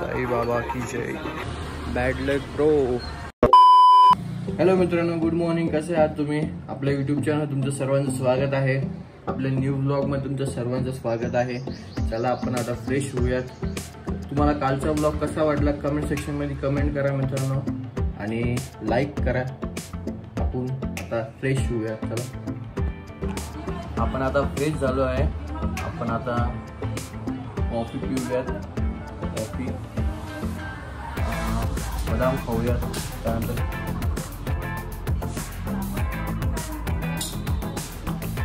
साई बाबा की जय। बॅड लक bro. Hello मित्रांनो, good morning. कसे आहात तुम्ही? आपल्या यूट्यूब चॅनल तुमचं सर्वांचं स्वागत आहे. आपल्या न्यू ब्लॉग मध्ये तुमचं सर्वांचं स्वागत आहे. चला आपण आता फ्रेश होऊयात. तुम्हाला कालचा ब्लॉग कसा वाटला कमेंट सेक्शन मध्ये कमेंट करा मित्रांनो, आणि लाईक करा. आपण आता फ्रेश होऊयात. चला आपण आता फ्रेश झालो आहे. आपण आता कॉफी पिऊयात. कॉफी बदाम खाऊयात. त्यानंतर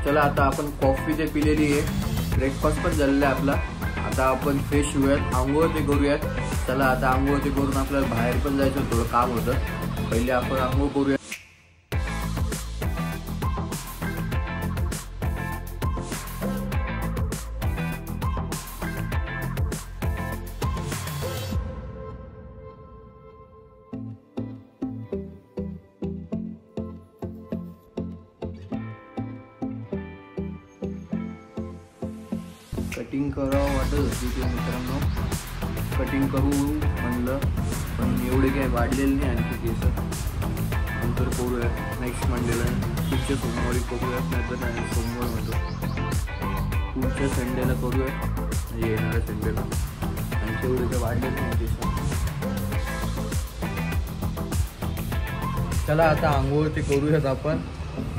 चला आता आपण कॉफी ते पिलेली आहे. ब्रेकफास्ट पण झालेला आहे आपला. आता आपण फ्रेश होऊयात, आंघोळ ते करूयात. चला आता आंघोळ ते करून आपल्याला बाहेर पण जायचं, थोडं काम होतं. पहिले आपण आंघोळ करूया. कटिंग करावं वाटत होती ते मित्रांनो, कटिंग करू म्हणलं, पण एवढे काही वाढलेले नाही आणखी केस. नंतर करूयात नेक्स्ट मंडेला. पुढच्या सोमवारी करूयात, नाहीतर नाही सोमवार म्हणतो पुढच्या संडेला करूयात, म्हणजे येणाऱ्या संडेला. आणखी एवढे काही वाढलेले नाही केस. चला आता आंघोळ ते करूयात आपण.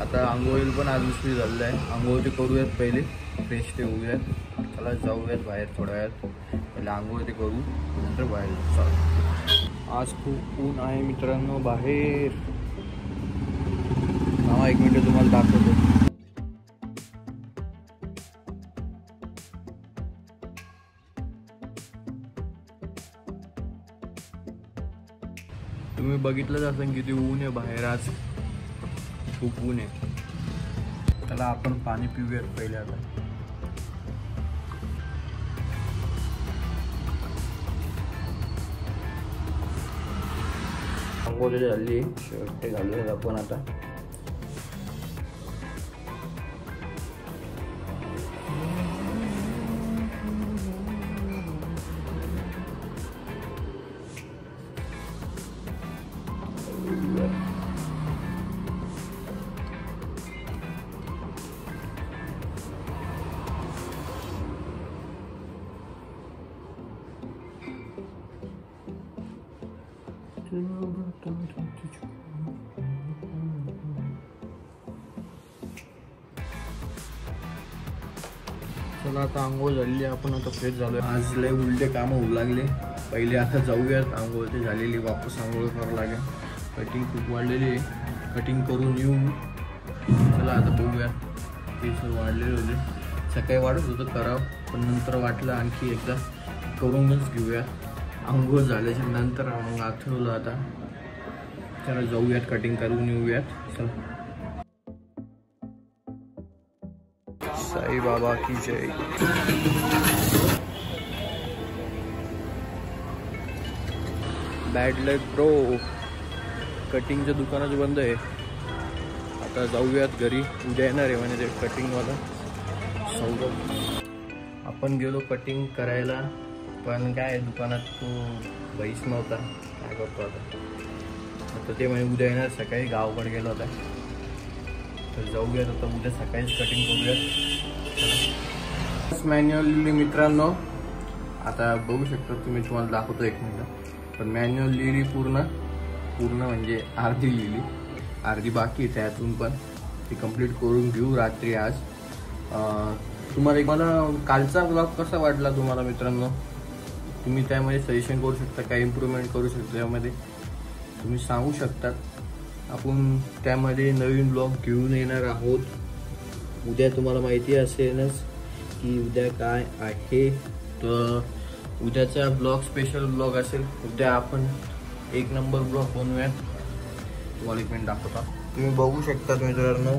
आता आंघोळीला पण आज उशीर झालेला आहे. आंघोळ ते करूयात पहिले, फ्रेश ते होऊयात. चला जाऊयात बाहेर थोड्या वेळात. पहिले आंघोळ ते करू, नंतर बाहेर चालू. आज खूप ऊन आहे मित्रांनो बाहेर. हा एक मिनिट तुम्हाला दाखवतो. तुम्ही बघितलंच असेल किती ऊन आहे बाहेर. आज खूप ऊन आहे. चला आपण पाणी पिऊयात पहिले. आता आंघोळ झाली, शर्ट ते घालूयात आपण आता. चला आता आंघोळ झालेली, आपण आता फ्रेश झालोय. आज लय उलटे कामं होऊ लागले. पहिले आता जाऊयात, आंघोळ ते झालेली, वापस आंघोळ करावं लागेल. कटिंग खूप वाढलेली आहे, कटिंग करून येऊ. चला आता बघूयात. केस वाढलेले होते, सकाळी वाढत होतं करावं, पण नंतर वाटलं आणखी एकदा करूनच घेऊया. आंघोळ झाल्याच्या नंतर मग आठवलं आता. चला जाऊयात, कटिंग करून येऊयात. चला. साई बाबा की जय. बॅड लक ब्रो. कटिंगचं दुकानच बंद आहे. आता जाऊयात घरी. उद्या येणार आहे म्हणजे ते कटिंगवाला सौरभ. आपण गेलो कटिंग करायला, पण काय दुकानात तो बैस नव्हता. काय करतो आता ते म्हणजे उद्या येणार सकाळी. गावाकडे गेलो होता, तर जाऊयात आता उद्या सकाळीच कटिंग करूयात. मॅन्युअली मित्रांनो आता बघू शकता तुम्ही, तुम्हाला दाखवतो एक मिनिट. पण मॅन्युअल लिहिली पूर्ण म्हणजे अर्धी लिहिली, अर्धी बाकी आहे. त्यातून पण ती कंप्लीट करून घेऊ रात्री आज. तुम्हाला मला कालचा ब्लॉग कसा वाटला तुम्हाला मित्रांनो? तुम्ही त्यामध्ये सजेशन करू शकता, काही इम्प्रूव्हमेंट करू शकता. त्यामध्ये तुम्ही सांगू शकतात. आपण त्यामध्ये नवीन ब्लॉग घेऊन येणार आहोत. उद्या तुम्हाला माहिती असेलच की उद्या काय आहे. तर उद्याचा ब्लॉग स्पेशल ब्लॉग असेल. उद्या आपण एक नंबर ब्लॉग बनवूयात. तुम्हाला एक मिनिट दाखवता. तुम्ही बघू शकता मित्रांनो,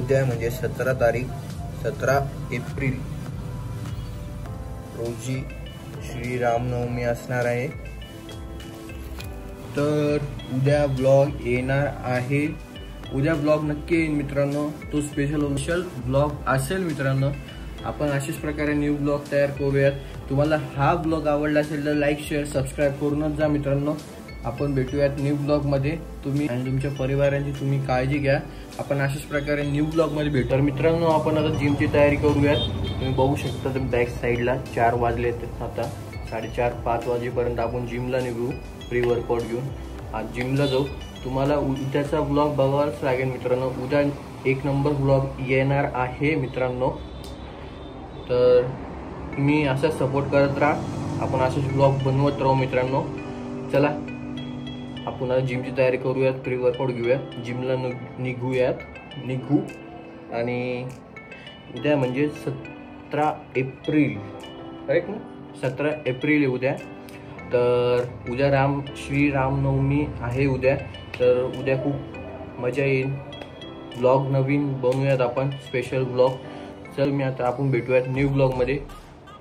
उद्या म्हणजे 17 एप्रिल रोजी श्रीरामनवमी असणार आहे. तर उद्या ब्लॉग येणार आहे. उद्या ब्लॉग नक्की येईल मित्रांनो. तो स्पेशल ब्लॉग असेल मित्रांनो. आपण अशाच प्रकारे न्यू ब्लॉग तयार करूयात. तुम्हाला हा ब्लॉग आवडला असेल तर लाईक शेअर सबस्क्राईब करूनच जा मित्रांनो. आपण भेटूयात न्यू ब्लॉगमध्ये. तुम्ही आणि तुमच्या परिवारांची तुम्ही काळजी घ्या. आपण अशाच प्रकारे न्यू ब्लॉगमध्ये भेटू. तर मित्रांनो आपण आता जिमची तयारी करूयात. तुम्ही बघू शकता तर बॅक साईडला 4 वाजले. आता 4:30-5 वाजेपर्यंत आपण जिमला निघू प्री वर्कआउट घेऊन. आज जिमला जाऊ. तुम्हाला उद्याचा ब्लॉग बघावाच लागेल मित्रांनो. उद्या 1 नंबर ब्लॉग येणार आहे मित्रांनो. तर तुम्ही असं सपोर्ट करत राहा. आपण असेच ब्लॉग बनवत राहू मित्रांनो. चला आपण आज जिमची तयारी करूयात. प्री वर्कआउट घेऊयात. जिमला निघू. आणि उद्या म्हणजे 17 एप्रिल राईट ना. 17 एप्रिल उद्या. तर उद्या श्री रामनवमी आहे उद्या. तर उद्या खूप मजा येईल. ब्लॉग नवीन बनवूयात आपण स्पेशल ब्लॉग. चल मी आता आपण भेटूयात न्यू ब्लॉगमध्ये.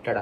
टाटा.